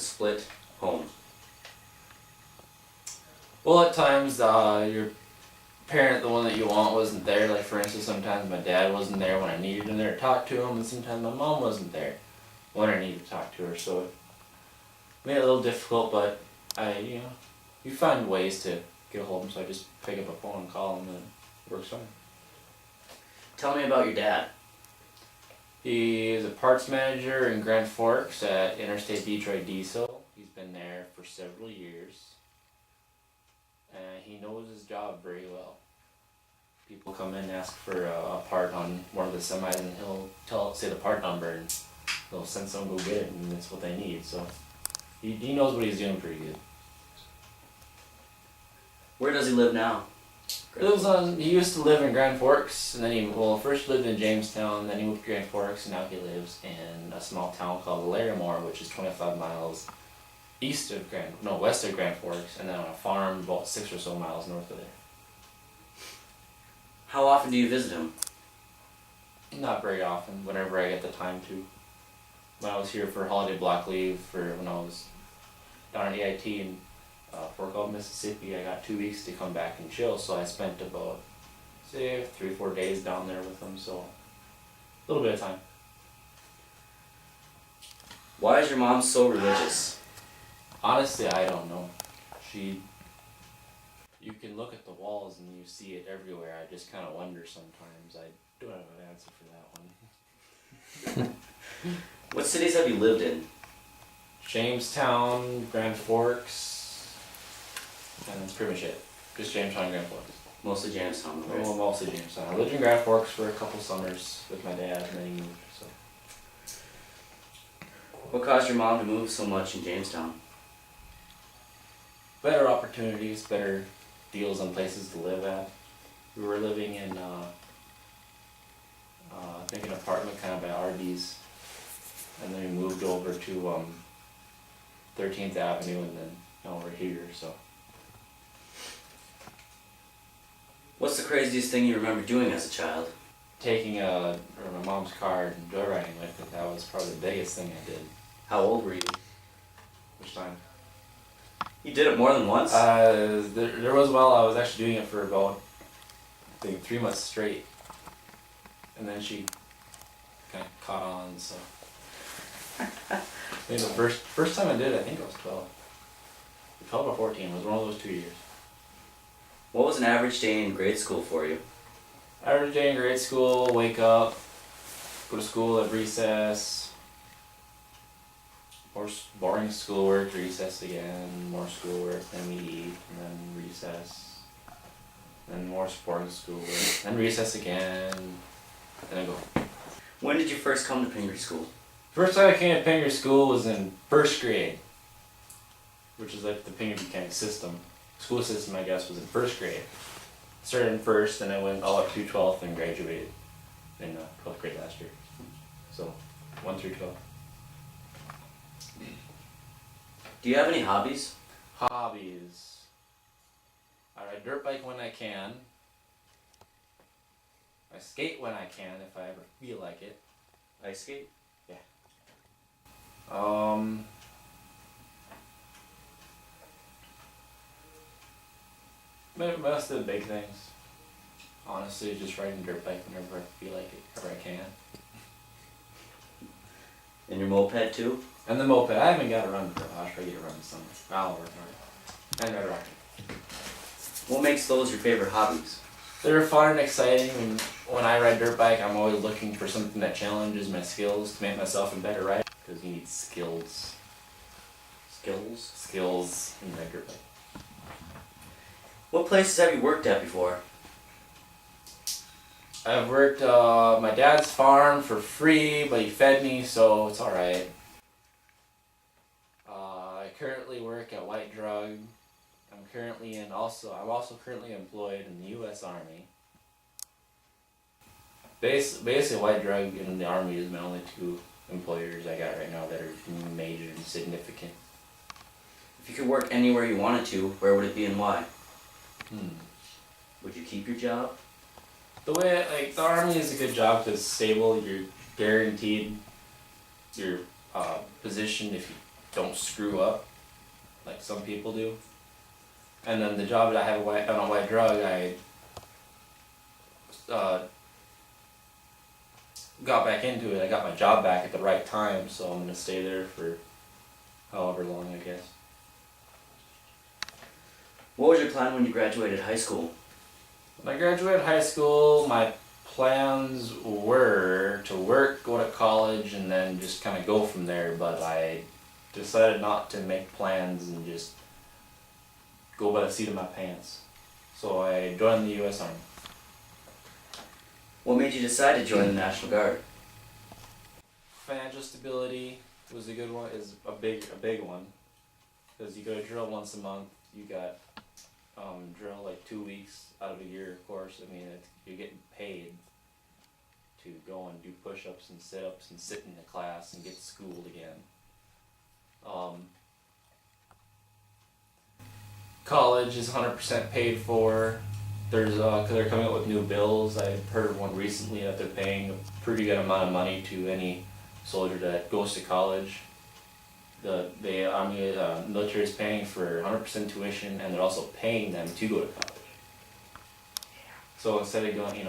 split home? Well, at times, your parent, the one that you want, wasn't there. Like, for instance, sometimes my dad wasn't there when I needed him there to talk to him, and sometimes my mom wasn't there when I needed to talk to her. So it made it a little difficult, but you find ways to get a hold of him, so I just pick up a phone and call him, and it works fine. Tell me about your dad. He is a parts manager in Grand Forks at Interstate Detroit Diesel. He's been there for several years. And he knows his job very well. People come in and ask for a part on one of the semis, and he'll say the part number, and they'll send someone to go get it, and that's what they need. So he knows what he's doing pretty good. Where does he live now? He used to live in Grand Forks, and then he first lived in Jamestown, then he moved to Grand Forks, and now he lives in a small town called Larimore, which is 25 miles west of Grand Forks, and then on a farm about 6 or so miles north of there. How often do you visit him? Not very often, whenever I get the time to. When I was here for holiday block leave when I was down at EIT in Fort Gulf, Mississippi, I got 2 weeks to come back and chill, so I spent about, say, 3-4 days down there with him, so a little bit of time. Why is your mom so religious? Honestly, I don't know. You can look at the walls and you see it everywhere. I just kind of wonder sometimes. I don't have an answer for that one. What cities have you lived in? Jamestown, Grand Forks, and that's pretty much it. Just Jamestown and Grand Forks. Mostly Jamestown, right? Well, mostly Jamestown. I lived in Grand Forks for a couple summers with my dad, and then he moved. So. What caused your mom to move so much in Jamestown? Better opportunities, better deals on places to live at. We were living in, I think an apartment kind of by Arby's, and then we moved over to 13th Avenue, and then now we're here, so. What's the craziest thing you remember doing as a child? Taking my mom's car and joyriding with it, that was probably the biggest thing I did. How old were you? Which time? You did it more than once? There was a while I was actually doing it for about, I think, 3 months straight. And then she kind of caught on, so. I think the first time I did it, I think I was 12. 12 or 14, it was one of those 2 years. What was an average day in grade school for you? Average day in grade school, wake up, go to school at recess, more boring schoolwork, recess again, more schoolwork, then we eat, and then recess, then more boring schoolwork, then recess again, then I go. When did you first come to Pingree School? First time I came to Pingree School was in 1st grade, which is like the Pingree County system. School system, I guess, was in 1st grade. Started in 1st, then I went all up to 12th and graduated in 12th grade last year. So, 1 through 12. Do you have any hobbies? Hobbies. I ride dirt bike when I can. I skate when I can if I ever feel like it. Ice skate? Yeah. Most of the big things. Honestly, just riding dirt bike whenever I feel like it, whenever I can. And your moped too? And the moped. I haven't got to run the garage, but I get to run this summer. I'll work on it. And I rock it. What makes those your favorite hobbies? They're fun and exciting, and when I ride dirt bike, I'm always looking for something that challenges my skills to make myself a better rider, because you need skills. Skills when you ride dirt bike. What places have you worked at before? I've worked my dad's farm for free, but he fed me, so it's alright. I currently work at White Drug. I'm also currently employed in the U.S. Army. Basically, White Drug and the Army is my only 2 employers I got right now that are major and significant. If you could work anywhere you wanted to, where would it be and why? Would you keep your job? The Army is a good job because it's stable. You're guaranteed your position don't screw up like some people do. And then the job that I have on a white drug, I got back into it. I got my job back at the right time, so I'm gonna stay there for however long, I guess. What was your plan when you graduated high school? When I graduated high school, my plans were to work, go to college, and then just kind of go from there, but I decided not to make plans and just go by the seat of my pants. So I joined the U.S. Army. What made you decide to join the National Guard? Financial stability was a good one, is a big one, because you go to drill once a month. You got drill like 2 weeks out of a year, of course. I mean, you're getting paid to go and do push-ups and sit-ups and sit in the class and get schooled again. College is 100% paid for. There's cause they're coming up with new bills. I heard one recently that they're paying a pretty good amount of money to any soldier that goes to college. The Army military is paying for 100% tuition, and they're also paying them to go to college. So instead of going,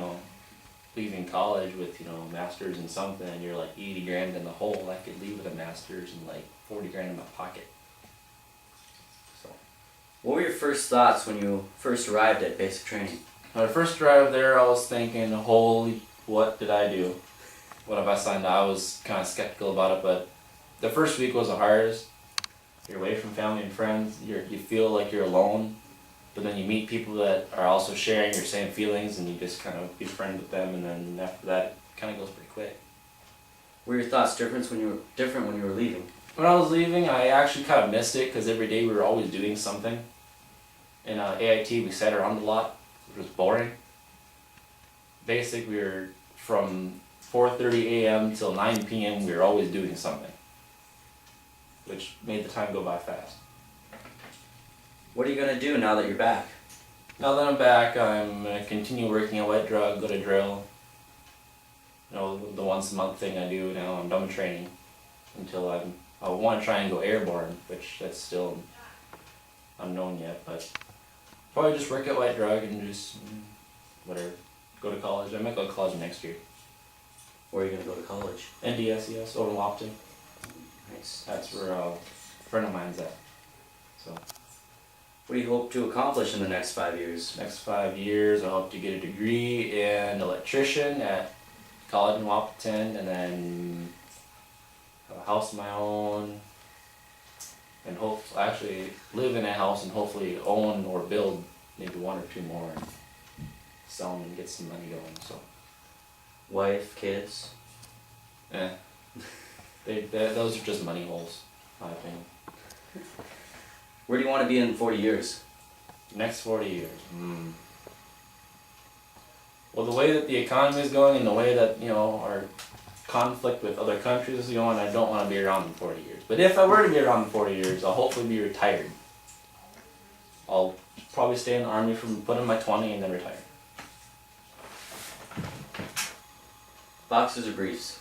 leaving college with, masters in something, and you're like 80 grand in the hole, I could leave with a master's and like 40 grand in my pocket. So. What were your first thoughts when you first arrived at basic training? When I first arrived there, I was thinking, holy, what did I do? What have I signed up? I was kind of skeptical about it, but the first week was the hardest. You're away from family and friends. You feel like you're alone, but then you meet people that are also sharing your same feelings, and you just kind of be friends with them, and then after that, it kind of goes pretty quick. Were your thoughts different when you were leaving? When I was leaving, I actually kind of missed it, because every day we were always doing something. In AIT, we sat around a lot, which was boring. Basic, we were from 4:30 a.m. till 9 p.m. we were always doing something, which made the time go by fast. What are you going to do now that you're back? Now that I'm back, I'm going to continue working at White Drug, go to drill. The once a month thing I do now. I'm done with training until I want to try and go airborne, which that's still unknown yet, but probably just work at White Drug and just whatever, go to college. I might go to college next year. Where are you going to go to college? NDSES, over in Lopton. Nice. That's where a friend of mine's at. So. What do you hope to accomplish in the next 5 years? Next 5 years, I hope to get a degree in electrician at college in Wahpeton, and then have a house of my own, and actually live in a house and hopefully own or build maybe 1 or 2 more and sell them and get some money going. So. Wife, kids? Those are just money holes, in my opinion. Where do you want to be in 40 years? Next 40 years. Well, the way that the economy is going and the way that, our conflict with other countries is going, I don't want to be around in 40 years. But if I were to be around in 40 years, I'll hopefully be retired. I'll probably stay in the Army put in my 20 and then retire. Boxers or briefs?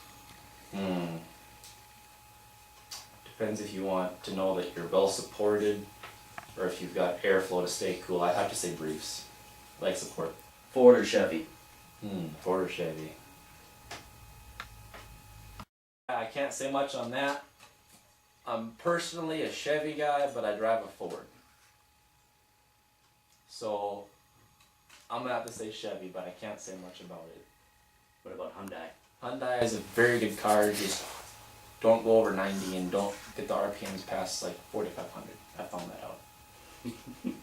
Depends if you want to know that you're well supported or if you've got airflow to stay cool. I'd have to say briefs. Like support. Ford or Chevy? Ford or Chevy. I can't say much on that. I'm personally a Chevy guy, but I drive a Ford. So I'm gonna have to say Chevy, but I can't say much about it. What about Hyundai? Hyundai is a very good car. Just don't go over 90 and don't get the RPMs past like 4,500. I found that out.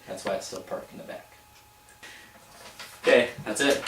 That's why it's still parked in the back. Okay, that's it.